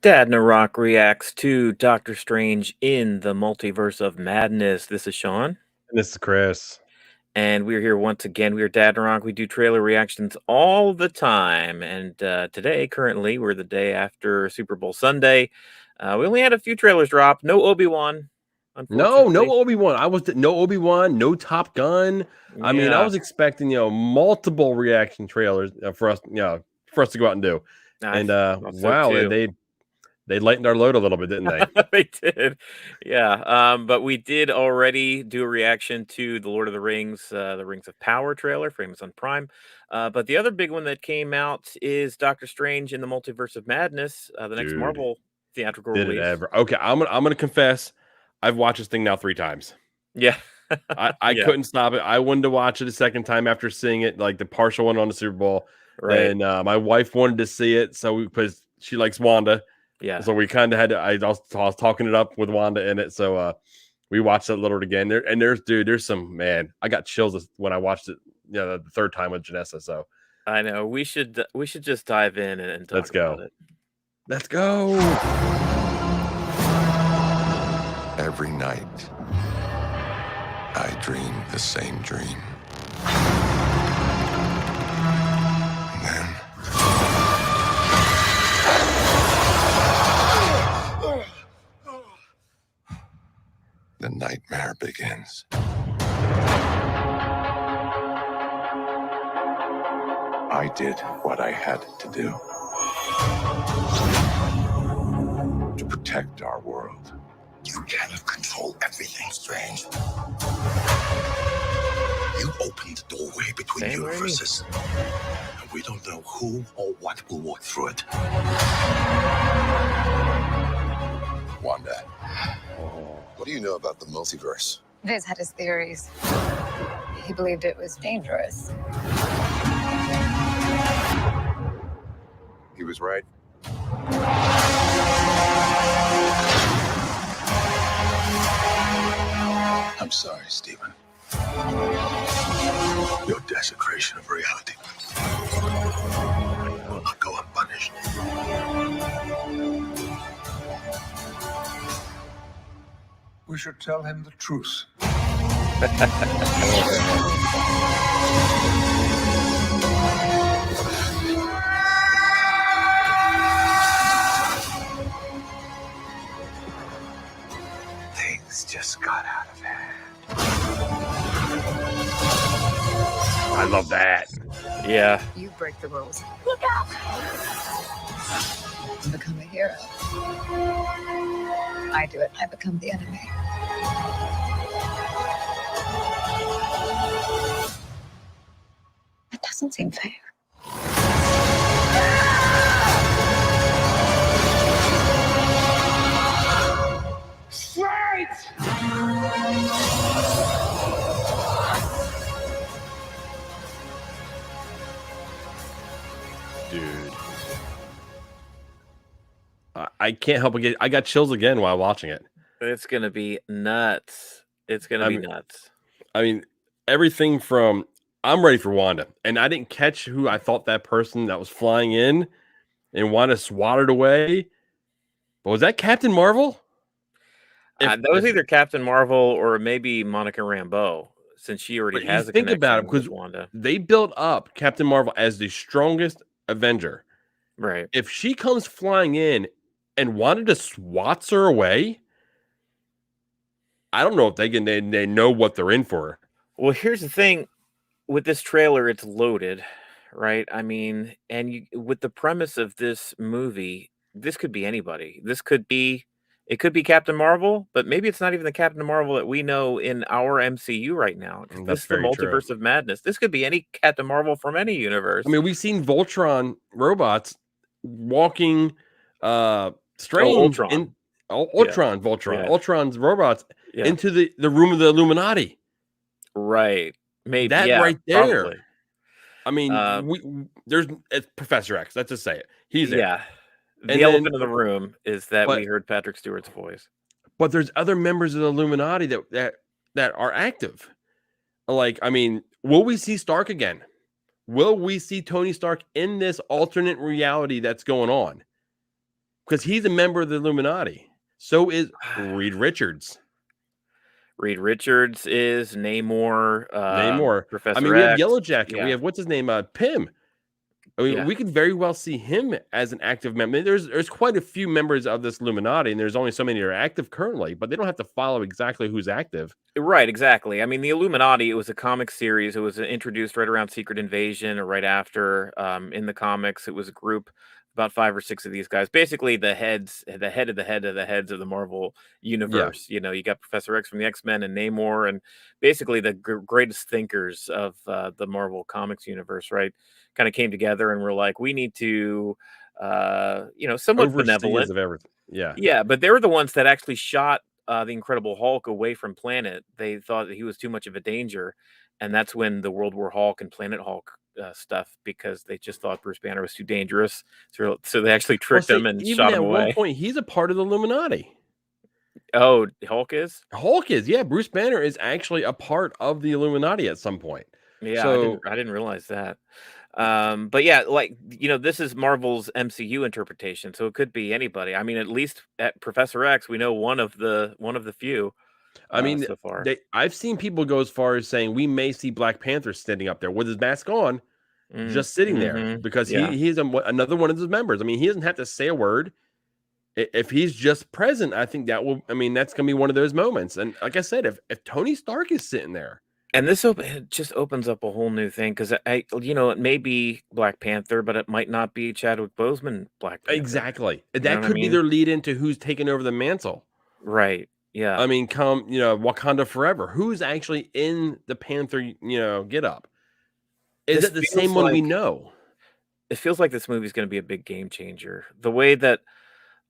Dad Narok reacts to Doctor Strange in the Multiverse of Madness. This is Sean, And this is Chris. and we're here once again. We're Dad Narok. We do trailer reactions all the time, and today, currently, we're the day after Super Bowl Sunday. We only had a few trailers drop. No Obi-Wan, No unfortunately. Obi-Wan. No Obi-Wan, no Top Gun. I mean, I Yeah, was expecting, multiple reaction trailers for us to go out and do. I And thought so wow, too. they lightened our load a little bit, didn't they? They did. Yeah. But we did already do a reaction to the Lord of the Rings of Power trailer for Amazon Prime. But the other big one that came out is Doctor Strange in the Multiverse of Madness, the next Dude, Marvel theatrical did it release. ever. Okay, I'm gonna confess, I've watched this thing now 3 times. Yeah. I Yeah. couldn't stop it. I wanted to watch it a second time after seeing it, like the partial one on the Super Bowl. Right. Then my wife wanted to see it, so because she likes Wanda. Yeah. So we kind of had to. I was talking it up with Wanda in it, so we watched that little again. There's some man. I got chills when I watched it. The third time with Janessa. So I know. We should just dive in and let's talk about go. it. Let's go. Every night, I dream the same dream. And then, the nightmare begins. I did what I had to do to protect our world. You cannot control everything, Strange. You opened the doorway between Same universes, and we don't know who or what will walk through it. Wanda, what do you know about the multiverse? Viz had his theories. He believed it was dangerous. He was right. I'm sorry, Stephen. Your desecration of reality will not go unpunished. We should tell him the truth. Things just got out of hand. I love that. Yeah. You break the rules. Look out! You become a hero. I do it. I become the enemy. It doesn't seem fair. Dude. I can't help but I got chills again while watching it. It's gonna be nuts. It's gonna I be mean, nuts. I mean, everything from I'm ready for Wanda, and I didn't catch who I thought that person that was flying in and Wanda swatted away. But was that Captain Marvel? That was either Captain Marvel or maybe Monica Rambeau, since she already But you has a think about it, connection with because Wanda. they built up Captain Marvel as the strongest Avenger. Right. If she comes flying in and Wanda just swats her away, I don't know if they know what they're in for. Well, here's the thing with this trailer, it's loaded, right? I mean, and with the premise of this movie, this could be anybody. It could be Captain Marvel, but maybe it's not even the Captain Marvel that we know in our MCU right now, because this That's is the very true. Multiverse of Madness. This could be any Captain Marvel from any universe. I mean, we've seen Voltron robots walking Strange Ultron. in Yeah. Voltron, Yeah. Ultron's robots Yeah. into the room of the Illuminati. Right. Maybe. That Yeah, right there. probably. I mean, it's Professor X. Let's just say it. He's there. Yeah. The And elephant then, in the room is that we but heard Patrick Stewart's voice. but there's other members of the Illuminati that are active. Like, I mean, will we see Stark again? Will we see Tony Stark in this alternate reality that's going on? because he's a member of the Illuminati. So is Reed Richards. Reed Richards is Namor. Namor. I mean, Professor we have X. Yellow Jacket. We Yeah. have what's his name? Pym. I mean, Yeah. we could very well see him as an active member. There's quite a few members of this Illuminati, and there's only so many that are active currently, but they don't have to follow exactly who's active. Right, exactly. I mean, the Illuminati, it was a comic series. It was introduced right around Secret Invasion or right after. In the comics, it was a group, about 5 or 6 of these guys. Basically, the head of the head of the heads of the Marvel Yeah. universe. You got Professor X from the X-Men and Namor, and basically the greatest thinkers of the Marvel Comics universe, right? Kind of came together and were like, we need to, somewhat Overseers benevolent. of everything. Yeah. Yeah, but they were the ones that actually shot the Incredible Hulk away from planet. They thought that he was too much of a danger, and that's when the World War Hulk and Planet Hulk stuff, because they just thought Bruce Banner was too dangerous. So they actually Well, tricked him see, and even shot him at one away. point, he's a part of the Illuminati. Oh, Hulk is? Hulk is, yeah. Bruce Banner is actually a part of the Illuminati at some point. Yeah, So I didn't realize that. But yeah, like this is Marvel's MCU interpretation, so it could be anybody. I mean, at least at Professor X, we know one of the few I mean, so far. I've seen people go as far as saying we may see Black Panther standing up there with his mask on, just sitting there, because Yeah. he's another one of his members. I mean, he doesn't have to say a word. If he's just present, I think that's going to be one of those moments. And like I said, if Tony Stark is sitting there, And it just opens up a whole new thing, because it may be Black Panther, but it might not be Chadwick Boseman Black Panther. exactly, You know that what I could be mean? their lead into who's taking over the mantle. Right. Yeah. I mean, Wakanda Forever. Who's actually in the Panther, get up? Is This it the feels same one we like know? It feels like this movie is going to be a big game changer. The way that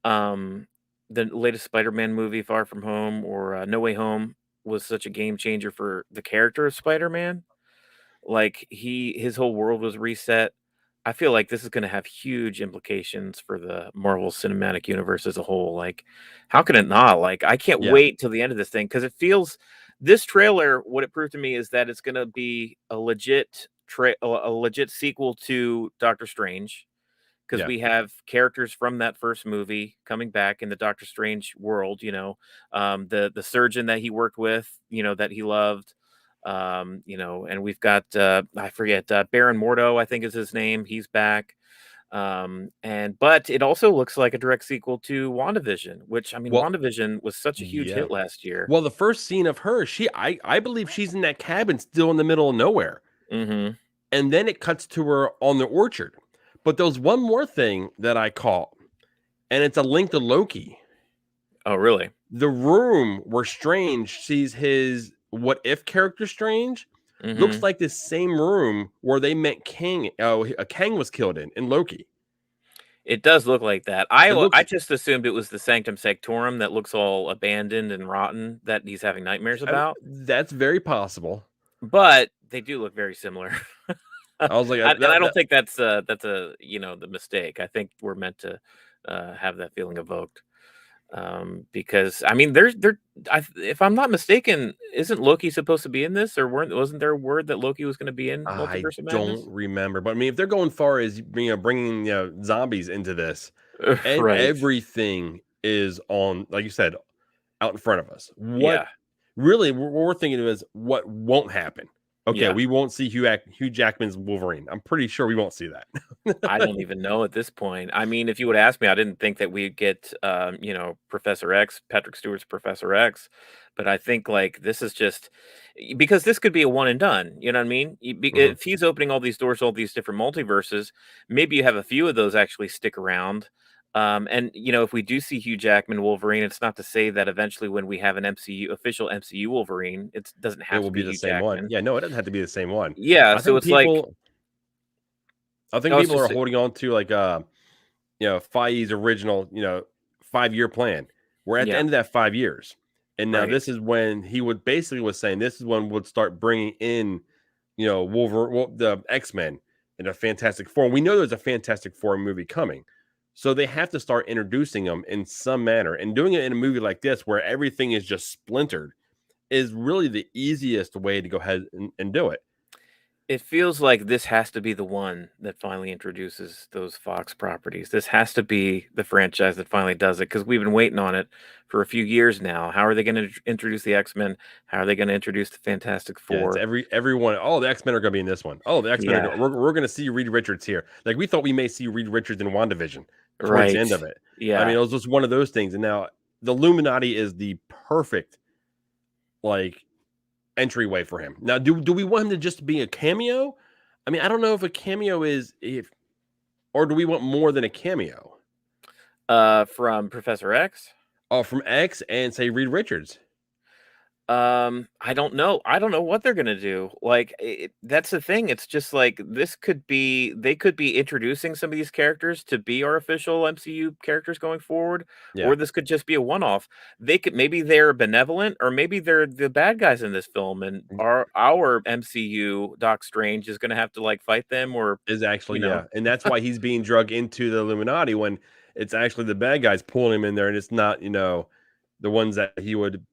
um the latest Spider-Man movie, Far From Home, or No Way Home, was such a game changer for the character of Spider-Man. Like his whole world was reset. I feel like this is going to have huge implications for the Marvel Cinematic Universe as a whole. Like, how can it not? Like, I can't Yeah. wait till the end of this thing, because this trailer, what it proved to me is that it's going to be a legit sequel to Doctor Strange, because Yeah. we have characters from that first movie coming back in the Doctor Strange world. The surgeon that he worked with, that he loved. And we've got I forget, Baron Mordo, I think is his name. He's back. But it also looks like a direct sequel to WandaVision, which, I mean, Well, WandaVision was such a huge yeah. hit last year. Well, the first scene of her, I believe she's in that cabin still in the middle of nowhere. Mm-hmm. And then it cuts to her on the orchard. But there's one more thing that I caught, and it's a link to Loki. Oh, really? The room where Strange sees his what if character Strange Mm-hmm. looks like the same room where they met Kang. Kang was killed in Loki. It does look like that. It looks- I just assumed it was the Sanctum Sanctorum that looks all abandoned and rotten that he's having nightmares about. That's very possible. But they do look very similar. I was like, I don't think that's the mistake. I think we're meant to have that feeling evoked, because I mean, if I'm not mistaken, isn't Loki supposed to be in this, or wasn't there word that Loki was going to be in Multiverse of Madness? don't remember, but I mean, if they're going far as bringing zombies into this, and Right. everything is on, like you said, out in front of us. Yeah. Really, what we're thinking of is what won't happen. Okay, Yeah. we won't see Hugh Jackman's Wolverine. I'm pretty sure we won't see that. I don't even know at this point. I mean, if you would ask me, I didn't think that we'd get, Professor X, Patrick Stewart's Professor X, but I think like this is just because this could be a one and done. You know what I mean? If he's opening all these doors, all these different multiverses, maybe you have a few of those actually stick around. And if we do see Hugh Jackman Wolverine, it's not to say that eventually when we have an official MCU Wolverine, it doesn't have It will to be the Hugh same Jackman. one. Yeah, no, it doesn't have to be the same one. Yeah, I so think it's like I think I was people just are say- holding on to like Feige's original 5-year plan. We're at the Yeah. end of that 5 years, and now Right. this is when he was saying this is when we'll start bringing in Wolverine, the X-Men, and a Fantastic Four. We know there's a Fantastic Four movie coming, so they have to start introducing them in some manner, and doing it in a movie like this where everything is just splintered is really the easiest way to go ahead and do it. It feels like this has to be the one that finally introduces those Fox properties. This has to be the franchise that finally does it because we've been waiting on it for a few years now. How are they going to introduce the X-Men? How are they going to introduce the Fantastic Yeah, it's Four? everyone. Oh, the X-Men are going to be in this one. Oh, the X-Men are Yeah, going. We're going to see Reed Richards here. Like we thought we may see Reed Richards in WandaVision towards the right. end of it. I mean, Yeah. it was just one of those things. And now the Illuminati is the perfect like entryway for him. Now, do we want him to just be a cameo? I mean, I don't know if a cameo is if, or do we want more than a cameo? From Professor X. Oh, from X and say Reed Richards. I don't know. I don't know what they're gonna do. Like, that's the thing. It's just like this could be they could be introducing some of these characters to be our official MCU characters going forward, Yeah, or this could just be a one-off. They could maybe they're benevolent, or maybe they're the bad guys in this film, and our MCU Doc Strange is gonna have to like fight them, or is you actually know, yeah, and that's why he's being drug into the Illuminati when it's actually the bad guys pulling him in there, and it's not the ones that he would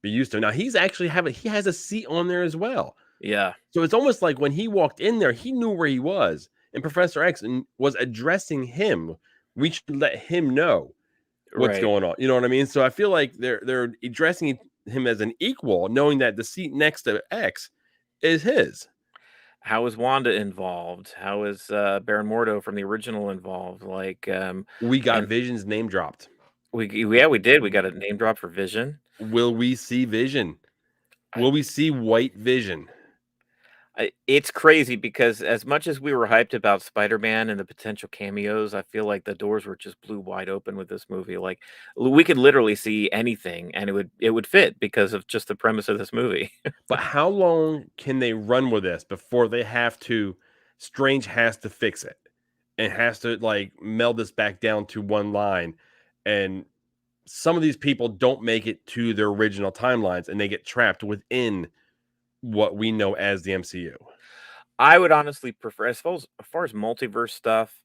be used to. Now he has a seat on there as well. yeah, So it's almost like when he walked in there, he knew where he was, and Professor X was addressing him. We should let him know what's right. going on. You know what I mean? So I feel like they're addressing him as an equal, knowing that the seat next to X is his. How is Wanda involved? How is Baron Mordo from the original involved? Like, We got and Vision's name dropped. we did. We got a name drop for Vision. Will we see Vision? I, Will we see White Vision? it's crazy because as much as we were hyped about Spider-Man and the potential cameos, I feel like the doors were just blew wide open with this movie. Like we could literally see anything, and it would fit because of just the premise of this movie. But how long can they run with this before they have to? Strange has to fix it and has to like meld this back down to one line. And some of these people don't make it to their original timelines and they get trapped within what we know as the MCU. I would honestly prefer, as far as multiverse stuff.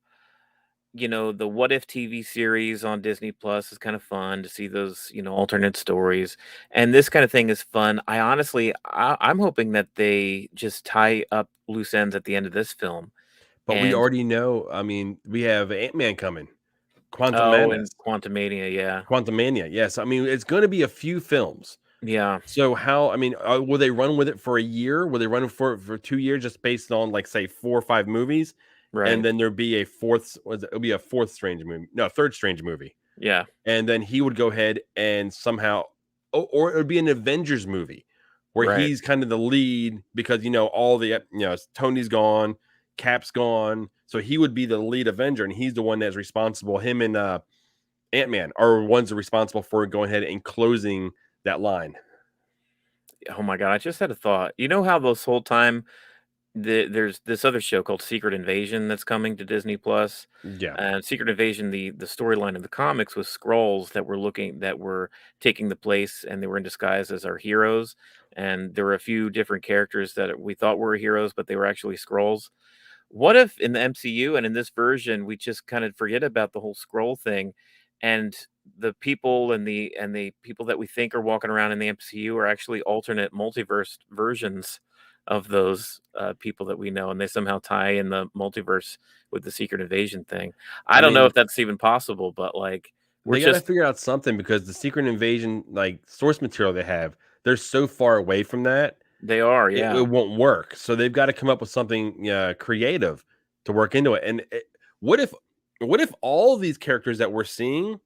The What If TV series on Disney Plus is kind of fun to see those, alternate stories. And this kind of thing is fun. I'm hoping that they just tie up loose ends at the end of this film. But we And already know, I mean, we have Ant-Man coming, Quantum oh, Madness, and Quantumania, yeah. Quantum Mania. Yes, I mean, it's going to be a few films. Yeah, So how? I mean, will they run with it for a year? Will they run for 2 years just based on like say 4 or 5 movies, and right. then there'd be a fourth? It'll be a fourth Strange movie, no, third Strange movie, Yeah, and then he would go ahead and somehow, or it would be an Avengers movie where right. he's kind of the lead because all the Tony's gone, Cap's gone, so he would be the lead Avenger, and he's the one that's responsible. Him and Ant-Man are ones that are responsible for going ahead and closing that line. Oh my God, I just had a thought. You know how this whole time there's this other show called Secret Invasion that's coming to Disney Plus. Yeah. And Secret Invasion, the storyline of the comics was Skrulls that were taking the place, and they were in disguise as our heroes. And there were a few different characters that we thought were heroes, but they were actually Skrulls. What if in the MCU and in this version we just kind of forget about the whole scroll thing, and the people and the people that we think are walking around in the MCU are actually alternate multiverse versions of those people that we know, and they somehow tie in the multiverse with the Secret Invasion thing. I I don't know mean, if that's even possible, but like we're they got to just figure out something because the Secret Invasion, like source material they have, they're so far away from that, they are, it yeah. won't work. So they've got to come up with something creative to work into it. And what if, what if all of these characters that we're seeing,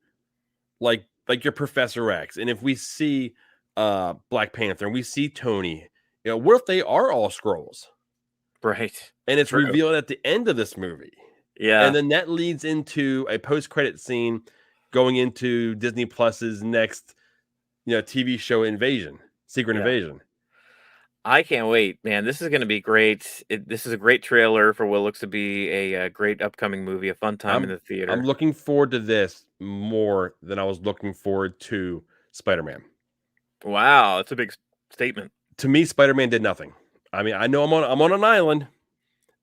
like your Professor X, and if we see Black Panther and we see Tony, what if they are all scrolls Right. and it's True. revealed at the end of this movie? And Yeah. then that leads into a post-credit scene going into Disney Plus's next, TV show Invasion, Secret Yeah. Invasion. I can't wait, man. This is going to be great. This is a great trailer for what looks to be a great upcoming movie, a fun time in I'm the I'm theater. looking forward to this more than I was looking forward to Spider-Man. Wow, that's a big statement. To me, Spider-Man did nothing. I mean, I know I'm on an island.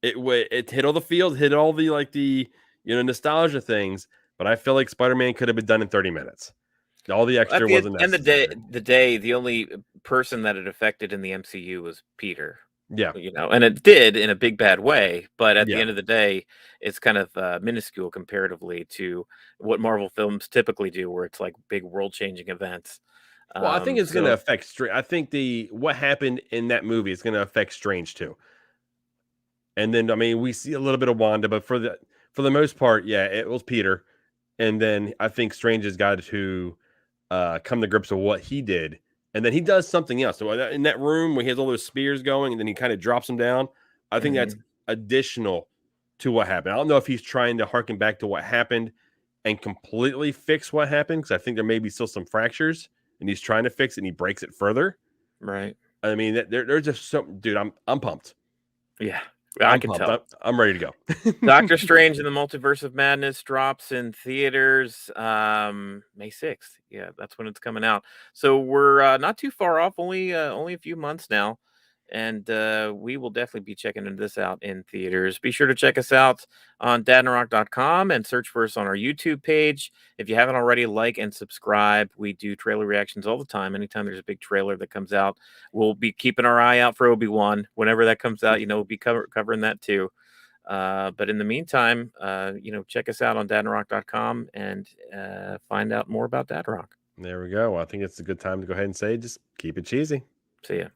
It hit all the fields, hit all the like the nostalgia things, but I feel like Spider-Man could have been done in 30 minutes. All the At extra the wasn't end of the day, necessary. the only person that it affected in the MCU was Peter. Yeah. and it did in a big bad way, but at the Yeah. end of the day, it's kind of minuscule comparatively to what Marvel films typically do, where it's like big world-changing events. Well, I think it's going to So affect Strange. I think what happened in that movie is going to affect Strange too. And then, I mean, we see a little bit of Wanda, but for the most part, yeah, it was Peter. And then I think Strange has got to come to grips with what he did, and then he does something else. So in that room where he has all those spears going, and then he kind of drops them down, I think that's mhm, additional to what happened. I don't know if he's trying to harken back to what happened and completely fix what happened, because I think there may be still some fractures, and he's trying to fix it, and he breaks it further. right. I mean, there's just some dude. I'm pumped. Yeah, I I'm can pumped. tell. I'm ready to go. Doctor Strange and the Multiverse of Madness drops in theaters May 6th. Yeah, that's when it's coming out. So we're not too far off, only a few months now. And we will definitely be checking this out in theaters. Be sure to check us out on dadandrock.com and search for us on our YouTube page. If you haven't already, like and subscribe. We do trailer reactions all the time. Anytime there's a big trailer that comes out, we'll be keeping our eye out for Obi-Wan. Whenever that comes out, we'll be covering that too. But in the meantime, check us out on dadandrock.com and find out more about Dad Rock. There we go. I think it's a good time to go ahead and say, just keep it cheesy. See ya.